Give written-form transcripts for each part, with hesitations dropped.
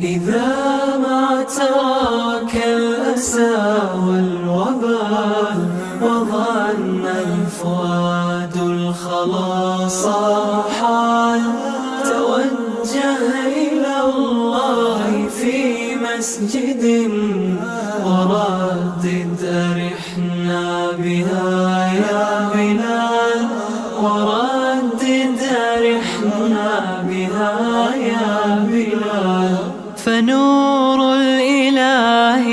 إذا ما تراك الأسى والوبال وظن الفؤاد الخلاص محال، توجه إلى الله في مسجد وردد أرحنا بها يا بلال، وردد أرحنا بها يا بلال. فنور الإله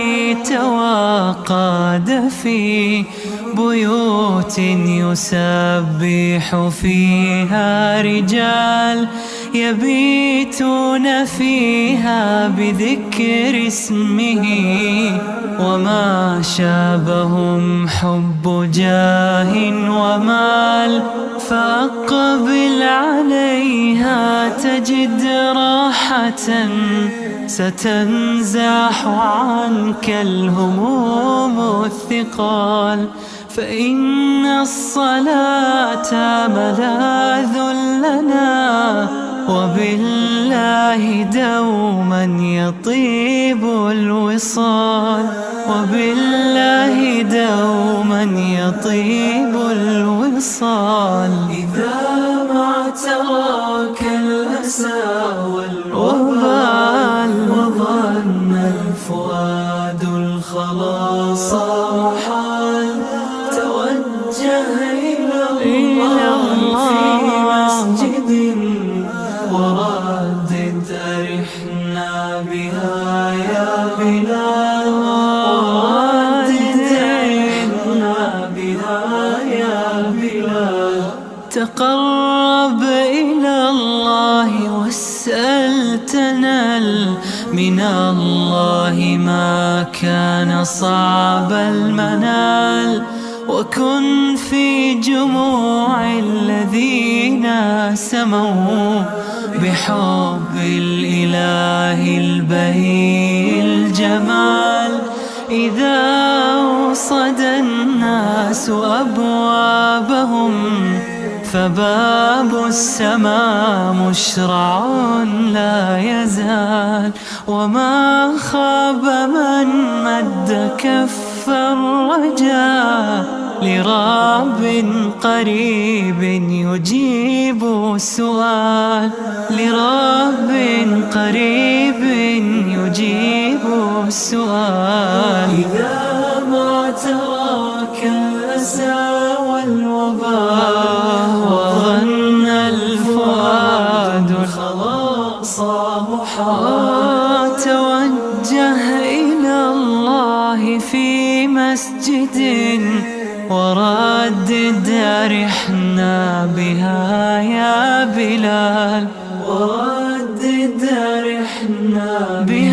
توقد في بيوت يسبح فيها رجال، يبيتون فيها بذكر اسمه، وما شابهم حب جاه ومال. فأقبل عليها تجد راحة، ستنزاح عنك الهموم الثقال. فإن الصلاة ملاذ لنا، وبالله دوما يطيب الوصال، وبالله دوما يطيب الوصال. إذا ما تراك الأسى والوبال وظن الفؤاد الخلاص محال، توجه إلى الله في مسجد وردد أرحنا بها يا بلال، وردد أرحنا بها يا بلال. تقرب إلى الله واسأل تنل من الله ما كان صعب المنال، وكن في جموع الذين سموا بحب الإله البهي الجمال. إذا وصد الناس أبوابهم فباب السماء مشرع لا يزال، وما خاب من مد كف الرجاء لرب قريب يجيب السؤال، لرب قريب يجيب السؤال. إذا ما تراك الأسى والوباء وظن الفؤاد الخلاص محال، توجه إلى الله في مسجد وردد أرحنا بها يا بلال، وردد أرحنا بها